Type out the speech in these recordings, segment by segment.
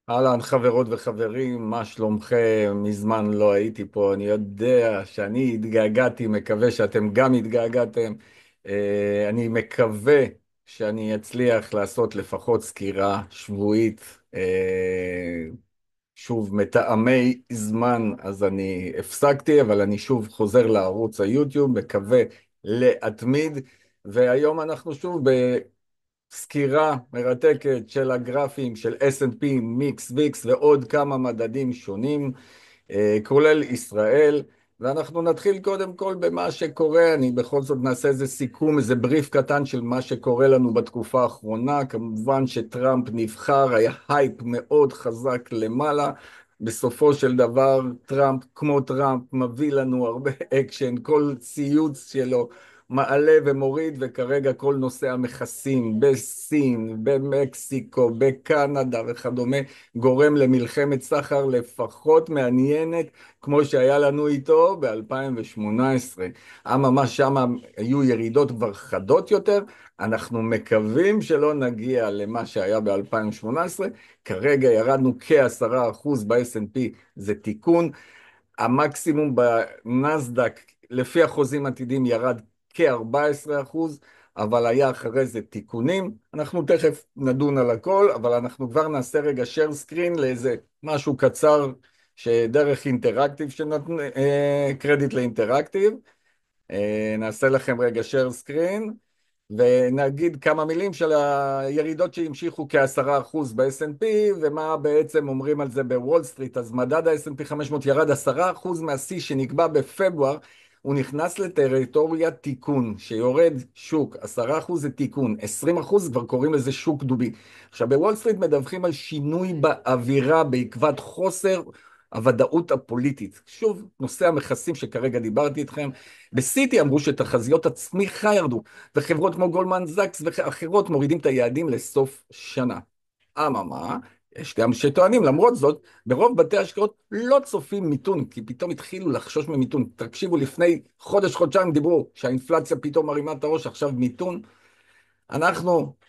אהלן חברות וחברים, מה שלומכם? מזמן לא הייתי פה, אני יודע שאני התגעגעתי, מקווה שאתם גם התגעגעתם. אני מקווה שאני אצליח לעשות לפחות סקירה שבועית. שוב, מטעמי זמן, אז אני הפסקתי, אבל אני שוב חוזר לערוץ היוטיוב, מקווה להתמיד, והיום אנחנו שוב סקירה מרתקת של הגרפים של S&P, מיקס, ויקס ועוד כמה מדדים שונים, כולל ישראל. ואנחנו נתחיל קודם כל במה שקורה. אני בכל זאת נעשה איזה סיכום, איזה בריף קטן של מה שקורה לנו בתקופה האחרונה. כמובן שטראמפ נבחר, היה הייפ מאוד חזק למעלה. בסופו של דבר טראמפ כמו טראמפ מביא לנו הרבה אקשן, כל ציוץ שלו מעלה ומוריד, וכרגע כל נושא המכסים בסין, במקסיקו, בקנדה וכדומה, גורם למלחמת סחר לפחות מעניינת, כמו שהיה לנו איתו ב-2018. אממה שם היו ירידות כבר חדות יותר, אנחנו מקווים שלא נגיע למה שהיה ב-2018, כרגע ירדנו כ10% ב-S&P, זה תיקון. המקסימום בנסדק, לפי החוזים עתידים, ירד כ-14%, אבל היה אחרי זה תיקונים. אנחנו תכף נדון על הכל, אבל אנחנו כבר נעשה רגע share screen לאיזה משהו קצר, שדרך אינטראקטיב, שנתן קרדיט לאינטראקטיב. נעשה לכם רגע share screen, ונגיד כמה מילים של הירידות שהמשיכו כ10% ב-S&P, ומה בעצם אומרים על זה בוול סטריט. אז מדד ה-S&P 500 ירד 10% מהשיא שנקבע בפברואר, הוא נכנס לטריטוריה תיקון, שיורד שוק, 10% זה תיקון, 20% כבר קוראים לזה שוק דובי. עכשיו בוול סטריט מדווחים על שינוי באווירה בעקבת חוסר הוודאות הפוליטית. שוב, נושא המכסים שכרגע דיברתי איתכם, בסיטי אמרו שתחזיות הצמיחה ירדו, וחברות כמו גולדמן זאקס ואחרות מורידים את היעדים לסוף שנה. אממה, יש גם שטוענים, למרות זאת, ברוב בתי השקעות לא צופים מיתון, כי פתאום התחילו לחשוש ממיתון. תקשיבו, לפני חודש-חודשיים דיברו שהאינפלציה פתאום מרימה את הראש, עכשיו מיתון.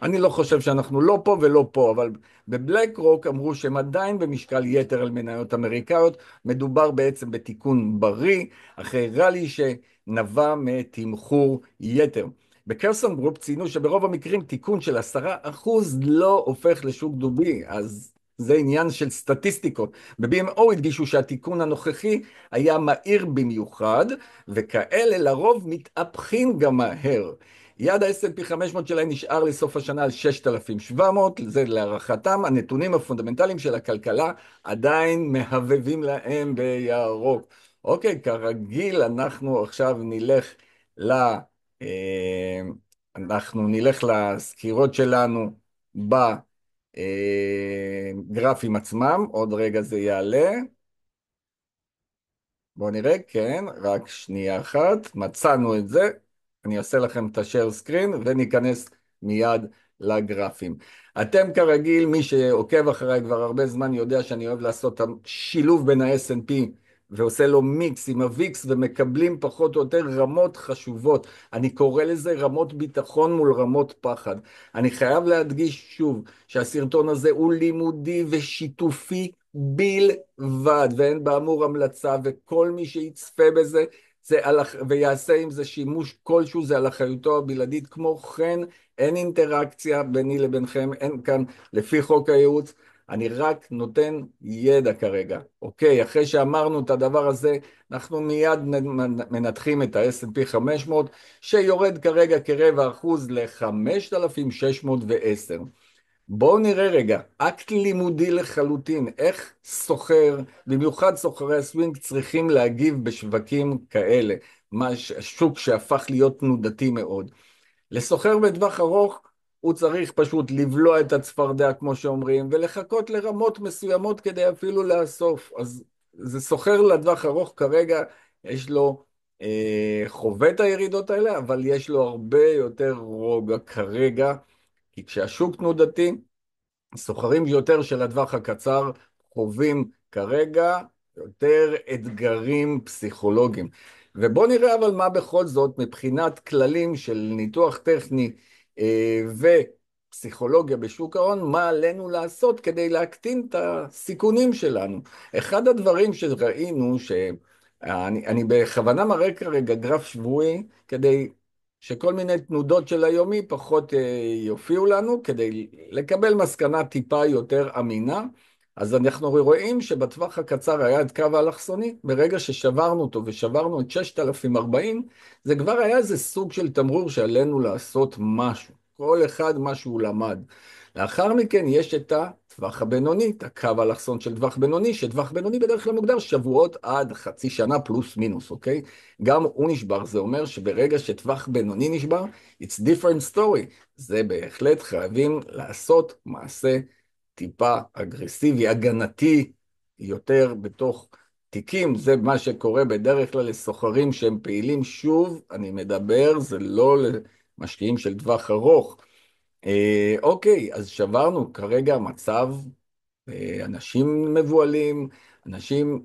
אני לא חושב שאנחנו לא פה ולא פה, אבל בבלק רוק אמרו שהם עדיין במשקל יתר על מניות אמריקאיות. מדובר בעצם בתיקון בריא, אחרי רלי שנבע מתמחור יתר. בקרסון גרופ ציינו שברוב המקרים תיקון של 10% לא הופך לשוק דובי, אז זה עניין של סטטיסטיקות. ב-BMO הדגישו שהתיקון הנוכחי היה מהיר במיוחד, וכאלה לרוב מתהפכים גם מהר. יעד ה-S&P 500 שלהם נשאר לסוף השנה על 6,700, זה להערכתם. הנתונים הפונדמנטליים של הכלכלה עדיין מהבבים להם בירוק. אוקיי, כרגיל אנחנו עכשיו אה, נלך לסקירות שלנו בגרפים עצמם. עוד רגע זה יעלה. בואו נראה, כן, רק שנייה אחת, מצאנו את זה. אני אעשה לכם את השאר סקרין וניכנס מיד לגרפים. אתם כרגיל, מי שעוקב אחריי כבר הרבה זמן יודע שאני אוהב לעשות את השילוב בין ה-S&P ועושה לו מיקס עם הוויקס, ומקבלים פחות או יותר רמות חשובות. אני קורא לזה רמות ביטחון מול רמות פחד. אני חייב להדגיש שוב שהסרטון הזה הוא לימודי ושיתופי בלבד, ואין באמור המלצה, וכל מי שיצפה בזה ויעשה עם זה שימוש כלשהו, זה על אחריותו הבלעדית. כמו כן, אין אינטראקציה ביני לבינכם, אין כאן לפי חוק הייעוץ, אני רק נותן ידע כרגע. אוקיי, אחרי שאמרנו את הדבר הזה, אנחנו מיד מנתחים את ה-S&P 500, שיורד כרגע כ0.25% ל-5,610. בואו נראה רגע, אקט לימודי לחלוטין, איך סוחר, במיוחד סוחרי הסווינג, צריכים להגיב בשווקים כאלה, שוק שהפך להיות תנודתי מאוד. לסוחר בטווח ארוך, הוא צריך פשוט לבלוע את הצפרדע, כמו שאומרים, ולחכות לרמות מסוימות כדי אפילו לאסוף. אז זה סוחר לטווח ארוך כרגע, יש לו חווה את הירידות האלה, אבל יש לו הרבה יותר רוגע כרגע, כי כשהשוק תנודתי, סוחרים יותר של הטווח הקצר חווים כרגע יותר אתגרים פסיכולוגיים. ובואו נראה אבל מה בכל זאת מבחינת כללים של ניתוח טכני פסיכולוגיה בשוק ההון, מה עלינו לעשות כדי להקטין את הסיכונים שלנו. אחד הדברים שראינו, אני בכוונה מראה כרגע גרף שבועי, כדי שכל מיני תנודות של היומי פחות יופיעו לנו, כדי לקבל מסקנה טיפה יותר אמינה. אז אנחנו רואים שבטווח הקצר היה את קו האלכסוני, ברגע ששברנו אותו ושברנו את 6040, זה כבר היה איזה סוג של תמרור שעלינו לעשות משהו. כל אחד מה שהוא למד. לאחר מכן יש את הטווח הבינוני, את הקו האלכסון של טווח בינוני, שטווח בינוני בדרך כלל מוגדר שבועות עד חצי שנה פלוס מינוס, אוקיי? גם הוא נשבר, זה אומר שברגע שטווח בינוני נשבר, it's different story. זה בהחלט חייבים לעשות מעשה טיפה אגרסיבי, הגנתי יותר בתוך תיקים. זה מה שקורה בדרך כלל לסוחרים שהם פעילים. שוב, אני מדבר, זה לא למשקיעים של טווח ארוך. אוקיי, אז שברנו כרגע מצב, אנשים מבוהלים, אנשים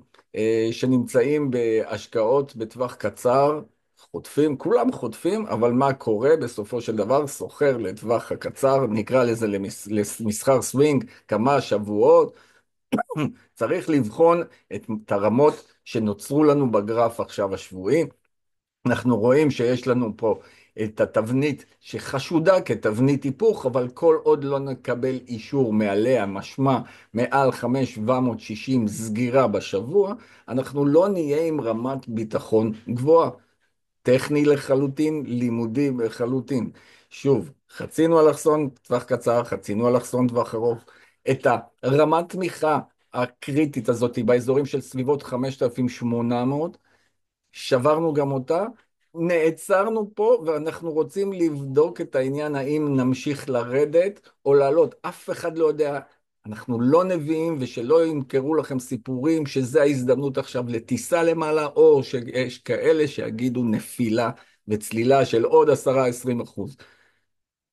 שנמצאים בהשקעות בטווח קצר, חוטפים, כולם חוטפים, אבל מה קורה בסופו של דבר? סוחר לטווח הקצר, נקרא לזה למסחר סווינג, כמה שבועות, צריך לבחון את הרמות שנוצרו לנו בגרף עכשיו השבועי. אנחנו רואים שיש לנו פה את התבנית שחשודה כתבנית היפוך, אבל כל עוד לא נקבל אישור מעליה, משמע מעל 5,760 סגירה בשבוע, אנחנו לא נהיה עם רמת ביטחון גבוהה. טכני לחלוטין, לימודי לחלוטין. שוב, חצינו אלכסון טווח קצר, חצינו אלכסון טווח ארוך. את הרמת תמיכה הקריטית הזאת באזורים של סביבות 5,800, שברנו גם אותה, נעצרנו פה ואנחנו רוצים לבדוק את העניין האם נמשיך לרדת או לעלות. אף אחד לא יודע, אנחנו לא נביאים, ושלא ימכרו לכם סיפורים שזה ההזדמנות עכשיו לטיסה למעלה, או שיש כאלה שיגידו נפילה וצלילה של עוד 10-20%.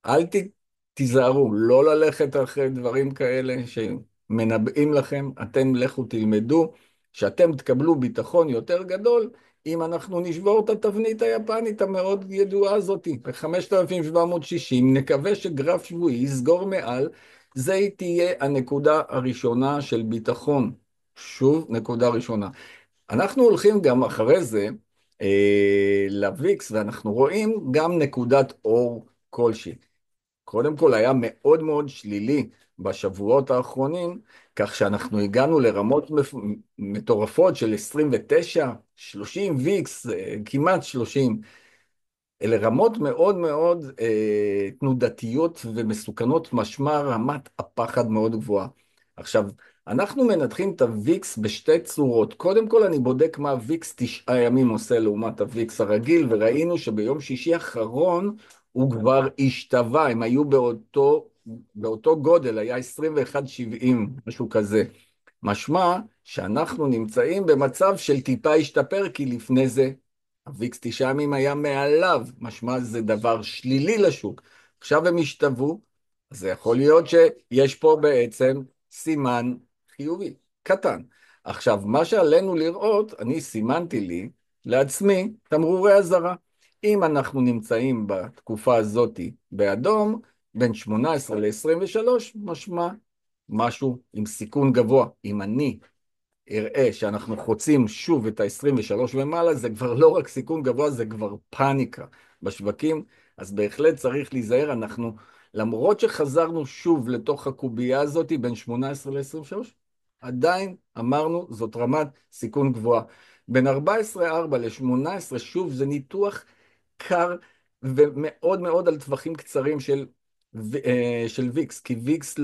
אל תיזהרו, לא ללכת אחרי דברים כאלה שמנבאים לכם. אתם לכו תלמדו, שאתם תקבלו ביטחון יותר גדול אם אנחנו נשבור את התבנית היפנית המאוד ידועה הזאת ב-5,760, נקווה שגרף שבועי יסגור מעל, זה תהיה הנקודה הראשונה של ביטחון. שוב, נקודה ראשונה. אנחנו הולכים גם אחרי זה לוויקס, ואנחנו רואים גם נקודת אור כלשהי. קודם כל היה מאוד מאוד שלילי בשבועות האחרונים, כך שאנחנו הגענו לרמות מטורפות של 29, 30 ויקס, כמעט 30. אלה רמות מאוד מאוד תנודתיות ומסוכנות, משמע רמת הפחד מאוד גבוהה. עכשיו, אנחנו מנתחים את הוויקס בשתי צורות. קודם כל אני בודק מה הוויקס 9 ימים עושה לעומת הוויקס הרגיל, וראינו שביום שישי האחרון הוא כבר השתווה, הם היו באותו גודל, היה 21.70, משהו כזה. משמע שאנחנו נמצאים במצב של טיפה השתפר, כי לפני זה הוויקס 9 ימים היה מעליו, משמע זה דבר שלילי לשוק. עכשיו הם השתוו, אז זה יכול להיות שיש פה בעצם סימן חיובי, קטן. עכשיו, מה שעלינו לראות, אני סימנתי לי לעצמי תמרורי אזהרה. אם אנחנו נמצאים בתקופה הזאת באדום, בין 18 ל-23, משמע משהו עם סיכון גבוה. אם אני אראה שאנחנו חוצים שוב את ה-23 ומעלה, זה כבר לא רק סיכון גבוה, זה כבר פאניקה בשווקים, אז בהחלט צריך להיזהר. אנחנו, למרות שחזרנו שוב לתוך הקובייה הזאת בין 18 ל-23, עדיין אמרנו זאת רמת סיכון גבוהה. בין 14.4 ל-18, שוב זה ניתוח קר ומאוד מאוד על טווחים קצרים של ויקס, כי ויקס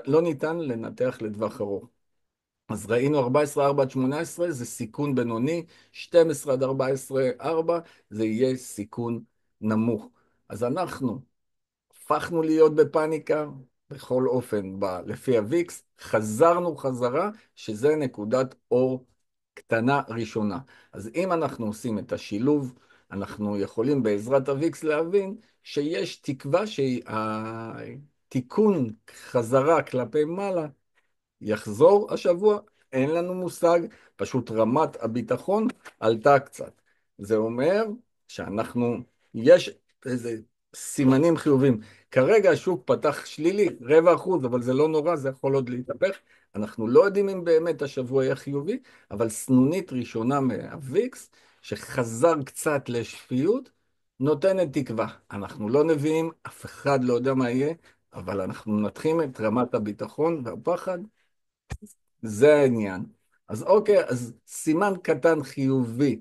לא ניתן לנתח לטווח ארוך. אז ראינו 14.4 עד 18 זה סיכון בינוני, 12 עד 14.4 זה יהיה סיכון נמוך. אז אנחנו הפכנו להיות בפאניקה, בכל אופן, לפי הוויקס, חזרנו חזרה, שזה נקודת אור קטנה ראשונה. אז אם אנחנו עושים את השילוב, אנחנו יכולים בעזרת הוויקס להבין שיש תקווה שהתיקון חזרה כלפי מעלה יחזור השבוע, אין לנו מושג, פשוט רמת הביטחון עלתה קצת. זה אומר שאנחנו, יש איזה סימנים חיוביים. כרגע השוק פתח שלילי, 0.25%, אבל זה לא נורא, זה יכול עוד להתהפך. אנחנו לא יודעים אם באמת השבוע יהיה חיובי, אבל סנונית ראשונה מהוויקס, שחזר קצת לשפיות, נותנת תקווה. אנחנו לא נביאים, אף אחד לא יודע מה יהיה, אבל אנחנו מנתחים את רמת הביטחון והפחד, זה העניין. אז אוקיי, אז סימן קטן חיובי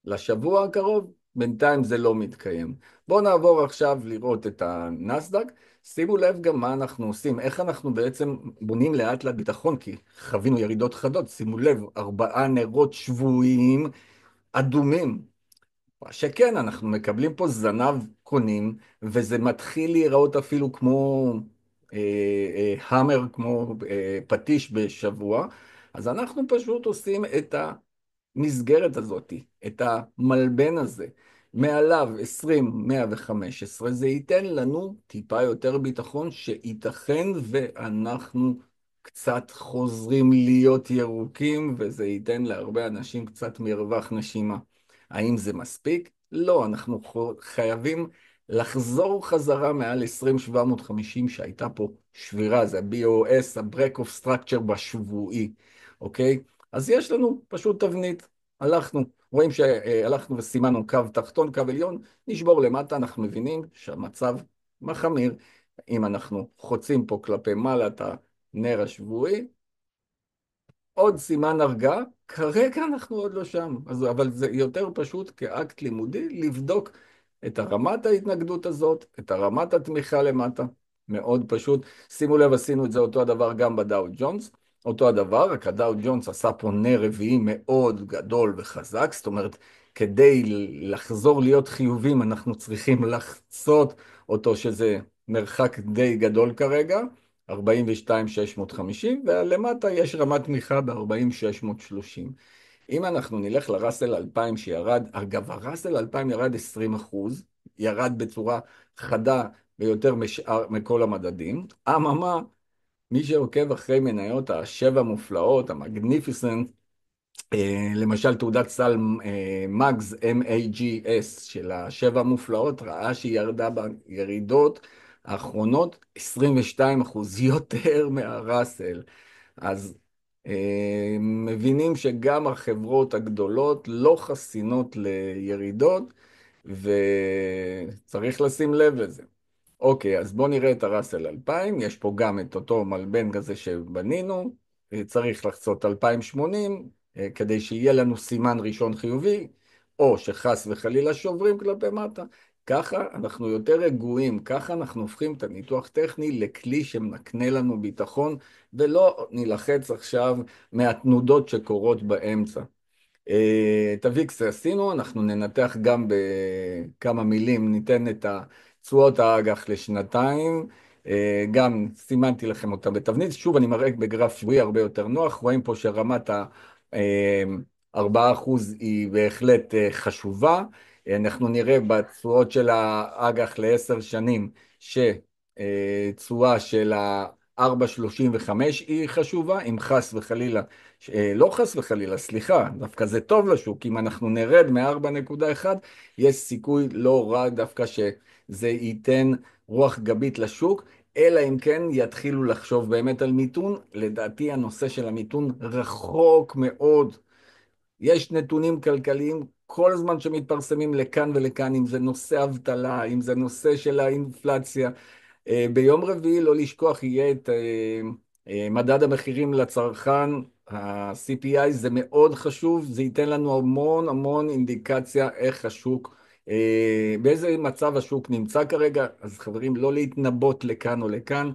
לשבוע הקרוב, בינתיים זה לא מתקיים. בואו נעבור עכשיו לראות את הנסדק. שימו לב גם מה אנחנו עושים, איך אנחנו בעצם בונים לאט לאט ביטחון, כי חווינו ירידות חדות. שימו לב, 4 נרות שבועיים אדומים. שכן, אנחנו מקבלים פה זנב קונים, וזה מתחיל להיראות אפילו כמו המר, כמו פטיש בשבוע. אז אנחנו פשוט עושים את המסגרת הזאת, את המלבן הזה, מעליו 20,115, זה ייתן לנו טיפה יותר ביטחון, שייתכן ואנחנו קצת חוזרים להיות ירוקים, וזה ייתן להרבה אנשים קצת מרווח נשימה. האם זה מספיק? לא, אנחנו חייבים לחזור חזרה מעל 20,750 שהייתה פה שבירה, זה ה-BOS, ה-Break of Structure בשבועי, אוקיי? אז יש לנו פשוט תבנית, הלכנו, רואים שהלכנו וסימנו קו תחתון, קו עליון, נשבור למטה, אנחנו מבינים שהמצב מחמיר. אם אנחנו חוצים פה כלפי מעלה את הנר השבועי, עוד סימן הרגעה, כרגע אנחנו עוד לא שם, אבל זה יותר פשוט כאקט לימודי לבדוק את הרמת ההתנגדות הזאת, את הרמת התמיכה למטה, מאוד פשוט. שימו לב, עשינו את זה אותו הדבר גם בדאו ג'ונס, אותו הדבר, רק הדאו ג'ונס עשה פה נר רביעי מאוד גדול וחזק, זאת אומרת, כדי לחזור להיות חיובים, אנחנו צריכים לחצות אותו, שזה מרחק די גדול כרגע, 42,650, ולמטה יש רמת תמיכה ב-40,630. אם אנחנו נלך לראסל 2000 שירד, אגב, הראסל 2000 ירד 20%, ירד בצורה חדה ביותר מכל המדדים. אממה, מי שעוקב אחרי מניות השבע מופלאות, המגניפיסנט, למשל תעודת סל מגס, MAGS של השבע מופלאות, ראה שהיא ירדה בירידות האחרונות 22% יותר מהראסל. אז מבינים שגם החברות הגדולות לא חסינות לירידות, וצריך לשים לב לזה. אוקיי, אז בואו נראה את הראסל 2000, יש פה גם את אותו מלבן כזה שבנינו, צריך לחצות 2080, כדי שיהיה לנו סימן ראשון חיובי, או שחס וחלילה שוברים כלפי מטה. ככה אנחנו יותר רגועים, ככה אנחנו הופכים את הניתוח טכני לכלי שמקנה לנו ביטחון, ולא נלחץ עכשיו מהתנודות שקורות באמצע. את הוויקס עשינו, אנחנו ננתח גם בכמה מילים, ניתן את תשואות האג"ח לשנתיים, גם סימנתי לכם אותה בתבנית, שוב אני מראה בגרף שבועי הרבה יותר נוח, רואים פה שרמת ה-4% היא בהחלט חשובה, אנחנו נראה בתשואות של האג"ח ל10 שנים, שתשואה של ה-4.35 היא חשובה, אם חס וחלילה, לא חס וחלילה, סליחה, דווקא זה טוב לשוק, אם אנחנו נרד מ-4.1, יש סיכוי לא רע דווקא שזה ייתן רוח גבית לשוק, אלא אם כן יתחילו לחשוב באמת על מיתון. לדעתי הנושא של המיתון רחוק מאוד. יש נתונים כלכליים כל הזמן שמתפרסמים לכאן ולכאן, אם זה נושא אבטלה, אם זה נושא של האינפלציה. ביום רביעי, לא לשכוח, יהיה את מדד המחירים לצרכן, ה-CPI, זה מאוד חשוב, זה ייתן לנו המון המון אינדיקציה איך השוק, באיזה מצב השוק נמצא כרגע. אז חברים, לא להתנבט לכאן או לכאן,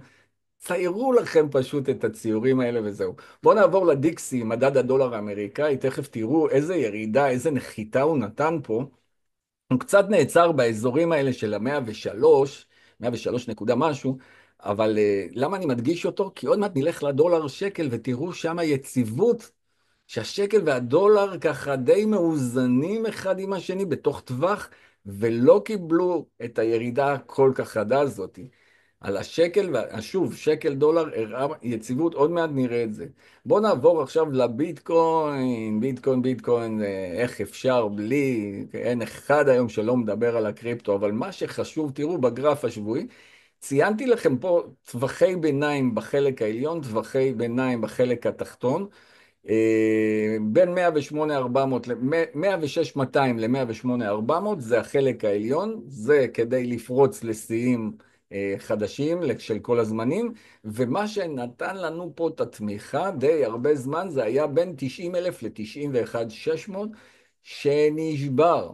ציירו לכם פשוט את הציורים האלה וזהו. בואו נעבור לדיקסי, מדד הדולר האמריקאי, תכף תראו איזה ירידה, איזה נחיתה הוא נתן פה. הוא קצת נעצר באזורים האלה של ה-103, 103 נקודה משהו, אבל למה אני מדגיש אותו? כי עוד מעט נלך לדולר שקל ותראו שם יציבות, שהשקל והדולר ככה די מאוזנים אחד עם השני בתוך טווח, ולא קיבלו את הירידה כל כך חדה הזאת. על השקל, ושוב, שקל דולר הראה יציבות, עוד מעט נראה את זה. בואו נעבור עכשיו לביטקוין, ביטקוין, איך אפשר בלי, אין אחד היום שלא מדבר על הקריפטו, אבל מה שחשוב, תראו בגרף השבועי, ציינתי לכם פה טווחי ביניים בחלק העליון, טווחי ביניים בחלק התחתון, בין 108,400 106,200 ל-108,400 זה החלק העליון, זה כדי לפרוץ לשיאים חדשים של כל הזמנים, ומה שנתן לנו פה את התמיכה די הרבה זמן זה היה בין 90,000 ל-91,600 שנשבר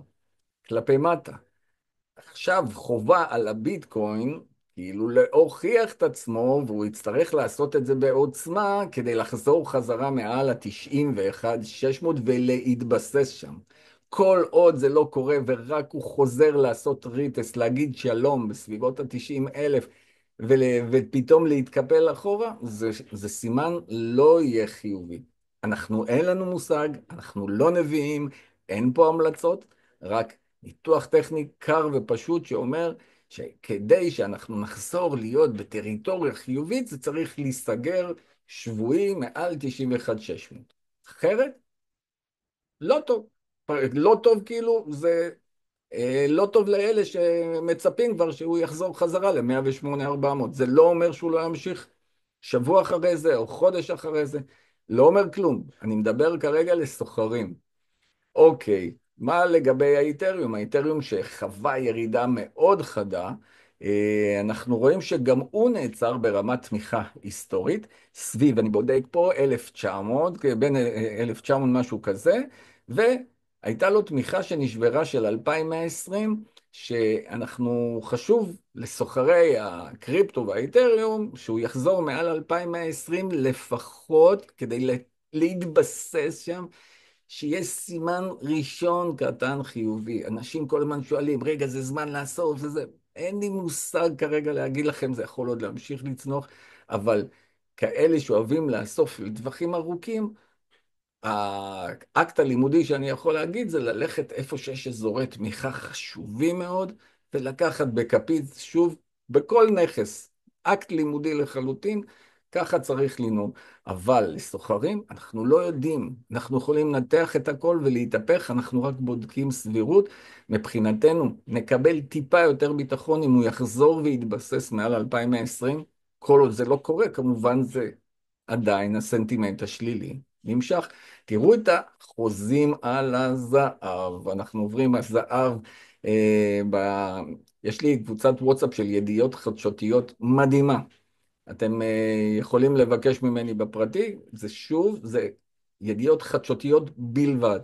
כלפי מטה. עכשיו חובה על הביטקוין, כאילו להוכיח את עצמו, והוא יצטרך לעשות את זה בעוצמה, כדי לחזור חזרה מעל ה-91,600 ולהתבסס שם. כל עוד זה לא קורה, ורק הוא חוזר לעשות ריטס, להגיד שלום בסביבות ה-90,000, ופתאום להתקפל אחורה, זה סימן לא יהיה חיובי. אין לנו מושג, אנחנו לא נביאים, אין פה המלצות, רק ניתוח טכני קר ופשוט שאומר שכדי שאנחנו נחזור להיות בטריטוריה חיובית, זה צריך להיסגר שבועי מעל 91,600. אחרת, לא טוב. לא טוב כאילו, זה לא טוב לאלה שמצפים כבר שהוא יחזור חזרה ל-108,400. זה לא אומר שהוא לא ימשיך שבוע אחרי זה או חודש אחרי זה. לא אומר כלום. אני מדבר כרגע לסוחרים. אוקיי, מה לגבי האיתריום? האיתריום שחווה ירידה מאוד חדה, אנחנו רואים שגם הוא נעצר ברמת תמיכה היסטורית, סביב, אני בודק פה, 1,900, בין 1,900 משהו כזה, והייתה לו תמיכה שנשברה של 2,120, שאנחנו חשוב לסוחרי הקריפטו והאיתריום, שהוא יחזור מעל 2,120 לפחות, כדי להתבסס שם, שיש סימן ראשון קטן חיובי. אנשים כל הזמן שואלים, רגע, זה זמן לאסוף, זה. אין לי מושג כרגע להגיד לכם, זה יכול עוד להמשיך לצנוח, אבל כאלה שאוהבים לאסוף לטווחים ארוכים, האקט הלימודי שאני יכול להגיד זה ללכת איפה שיש אזורי תמיכה חשובים מאוד, ולקחת בכפית, שוב, בכל נכס, אקט לימודי לחלוטין, ככה צריך לנהוג. אבל לסוחרים, אנחנו לא יודעים, אנחנו יכולים לנתח את הכל ולהתהפך, אנחנו רק בודקים סבירות. מבחינתנו, נקבל טיפה יותר ביטחון אם הוא יחזור ויתבסס מעל 2,120, כל עוד זה לא קורה, כמובן זה עדיין הסנטימנט השלילי נמשך. תראו את החוזים על הזהב, אנחנו עוברים על זהב, ב... יש לי קבוצת וואטסאפ של ידיעות חדשותיות מדהימה, אתם יכולים לבקש ממני בפרטי, זה שוב, זה ידיעות חדשותיות בלבד.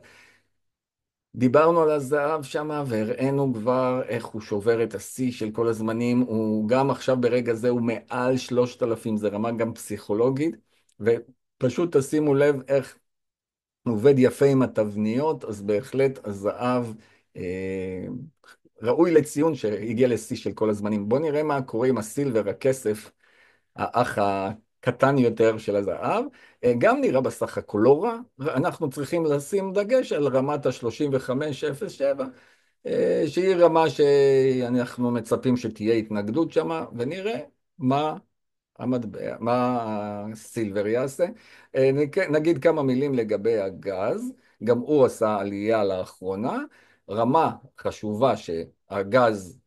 דיברנו על הזהב שם והראינו כבר איך הוא שובר את השיא של כל הזמנים, הוא גם עכשיו ברגע זה הוא מעל 3,000, זה רמה גם פסיכולוגית, ופשוט תשימו לב איך עובד יפה עם התבניות, אז בהחלט הזהב ראוי לציון שהגיע לשיא של כל הזמנים. בואו נראה מה קורה עם הסילבר, הכסף, האח הקטן יותר של הזהב, גם נראה בסך הכל לא רע, אנחנו צריכים לשים דגש על רמת ה-35.07, שהיא רמה שאנחנו מצפים שתהיה התנגדות שם, ונראה מה המטבע, מה הסילבר יעשה. נגיד כמה מילים לגבי הגז, גם הוא עשה עלייה לאחרונה, רמה חשובה שהגז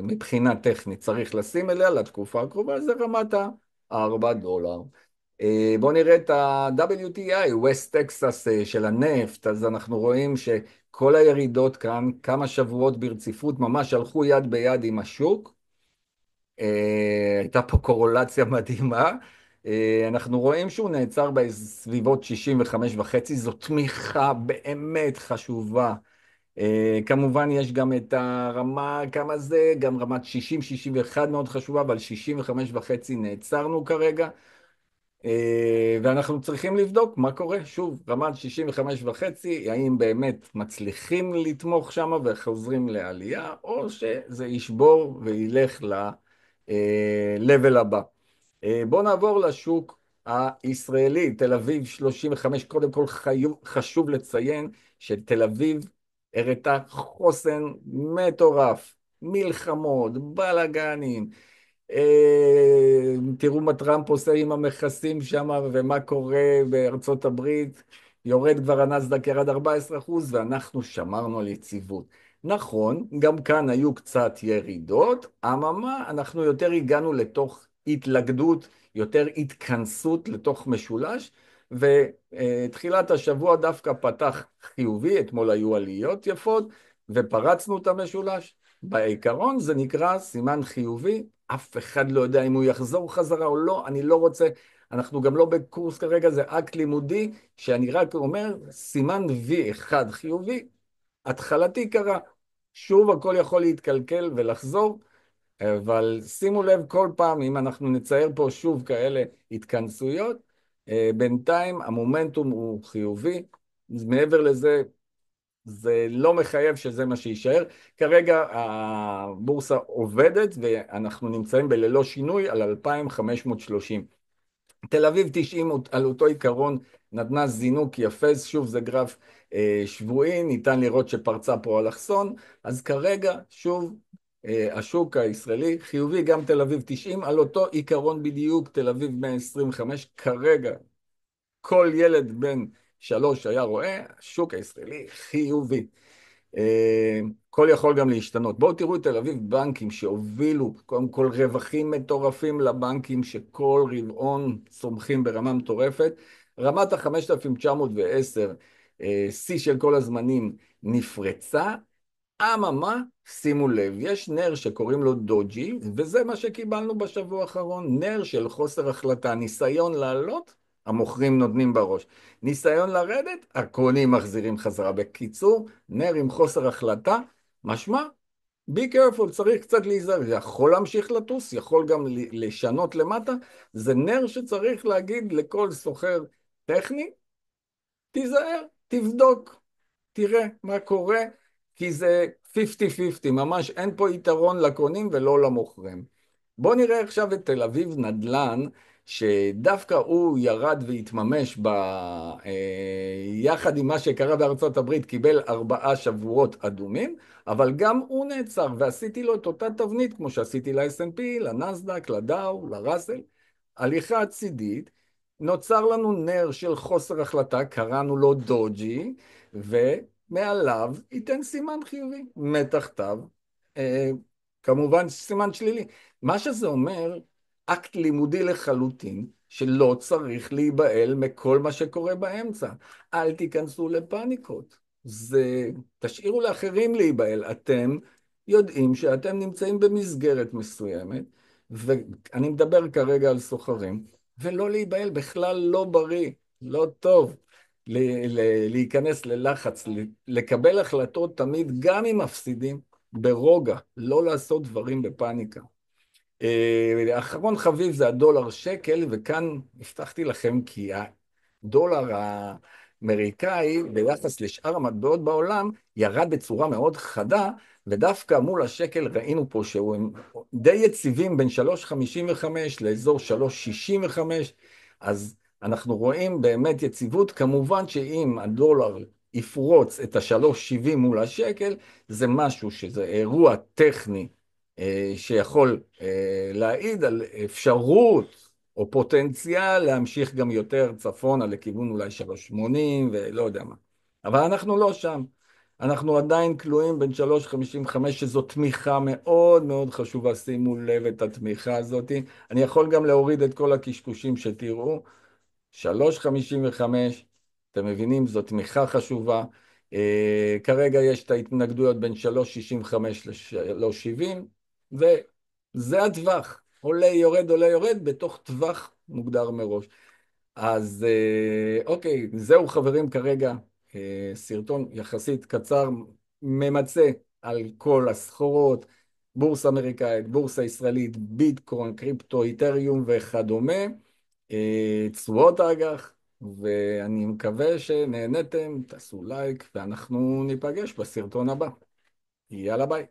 מבחינה טכנית צריך לשים אליה לתקופה הקרובה, זה רמת $4. בואו נראה את ה-WTI, West Texas של הנפט, אז אנחנו רואים שכל הירידות כאן, כמה שבועות ברציפות, ממש הלכו יד ביד עם השוק, הייתה פה קורולציה מדהימה. אנחנו רואים שהוא נעצר בסביבות 65.5, זו תמיכה באמת חשובה. כמובן יש גם את הרמה, כמה זה, גם רמת 60-61 מאוד חשובה, אבל 65.5 נעצרנו כרגע. ואנחנו צריכים לבדוק מה קורה. שוב, רמת 65.5, האם באמת מצליחים לתמוך שם וחוזרים לעלייה, או שזה ישבור וילך ל-level הבא. בואו נעבור לשוק הישראלי, תל אביב 35, קודם כל חשוב לציין שתל אביב הראתה חוסן מטורף, מלחמות, בלגנים, תראו מה טראמפ עושה עם המכסים שם ומה קורה בארצות הברית. יורד כבר הנסדק, ירד 14% ואנחנו שמרנו על יציבות. נכון, גם כאן היו קצת ירידות, אממה, אנחנו יותר הגענו לתוך התלכדות, יותר התכנסות לתוך משולש, ותחילת השבוע דווקא פתח חיובי, אתמול היו עליות יפות, ופרצנו את המשולש. בעיקרון זה נקרא סימן חיובי, אף אחד לא יודע אם הוא יחזור חזרה או לא, אני לא רוצה, אנחנו גם לא בקורס כרגע, זה אקט לימודי, שאני רק אומר, סימן V1 חיובי, התחלתי קרה, שוב הכל יכול להתקלקל ולחזור, אבל שימו לב כל פעם, אם אנחנו נצייר פה שוב כאלה התכנסויות, בינתיים המומנטום הוא חיובי, מעבר לזה, זה לא מחייב שזה מה שיישאר. כרגע הבורסה עובדת ואנחנו נמצאים בללא שינוי על 2,530. תל אביב 90 על אותו עיקרון נתנה זינוק יפה, שוב זה גרף שבועי, ניתן לראות שפרצה פה אלכסון, אז כרגע שוב השוק הישראלי חיובי, גם תל אביב 90 על אותו עיקרון בדיוק, תל אביב 125 כרגע. כל ילד בן 3 היה רואה, השוק הישראלי חיובי. כל יכול גם להשתנות. בואו תראו את תל אביב בנקים שהובילו, קודם כל רווחים מטורפים לבנקים שכל רבעון צומחים ברמה מטורפת. רמת ה-5,910, שיא של כל הזמנים, נפרצה. אממה, שימו לב, יש נר שקוראים לו דוג'י, וזה מה שקיבלנו בשבוע האחרון, נר של חוסר החלטה, ניסיון לעלות, המוכרים נותנים בראש. ניסיון לרדת, הקונים מחזירים חזרה. בקיצור, נר עם חוסר החלטה, משמע, be careful, צריך קצת להיזהר, זה יכול להמשיך לטוס, יכול גם לשנות למטה, זה נר שצריך להגיד לכל סוחר טכני, תיזהר, תבדוק. תראה מה קורה, כי זה 50-50, ממש אין פה יתרון לקונים ולא למוכרים. בואו נראה עכשיו את תל אביב נדל"ן, שדווקא הוא ירד והתממש יחד עם מה שקרה בארצות הברית, קיבל 4 שבועות אדומים, אבל גם הוא נעצר, ועשיתי לו את אותה תבנית, כמו שעשיתי ל-S&P, לנסדק, לדאו, לראסל, הליכה צידית, נוצר לנו נר של חוסר החלטה, קראנו לו דוג'י, ומעליו ייתן סימן חיובי, מתחתיו, כמובן סימן שלילי. מה שזה אומר, אקט לימודי לחלוטין, שלא צריך להיבהל מכל מה שקורה באמצע. אל תיכנסו לפניקות. תשאירו לאחרים להיבהל. אתם יודעים שאתם נמצאים במסגרת מסוימת, ואני מדבר כרגע על סוחרים, ולא להיבהל בכלל לא בריא, לא טוב. להיכנס ללחץ, לקבל החלטות תמיד, גם אם מפסידים, ברוגע, לא לעשות דברים בפאניקה. אחרון חביב זה הדולר שקל, וכאן הבטחתי לכם כי הדולר האמריקאי ביחס לשאר המטבעות בעולם ירד בצורה מאוד חדה, ודווקא מול השקל ראינו פה שהם די יציבים בין 3.55 לאזור 3.65, אז אנחנו רואים באמת יציבות. כמובן שאם הדולר יפרוץ את ה-3.70 מול השקל, זה משהו שזה אירוע טכני שיכול להעיד על אפשרות או פוטנציאל להמשיך גם יותר צפונה לכיוון אולי 3.80 ולא יודע מה. אבל אנחנו לא שם. אנחנו עדיין כלואים בין 3.55, שזו תמיכה מאוד מאוד חשובה, שימו לב את התמיכה הזאת. אני יכול גם להוריד את כל הקשקושים שתראו. 3.55, אתם מבינים, זו תמיכה חשובה. כרגע יש את ההתנגדויות בין 3.65 ל-3.70, וזה הטווח. עולה יורד בתוך טווח מוגדר מראש. אז אוקיי, זהו חברים כרגע, סרטון יחסית קצר, ממצה על כל הסחורות, בורסה אמריקאית, בורסה ישראלית, ביטקוין, קריפטו, איתריום וכדומה, תשואות האג"ח, ואני מקווה שנהנתם, תעשו לייק, ואנחנו ניפגש בסרטון הבא. יאללה ביי.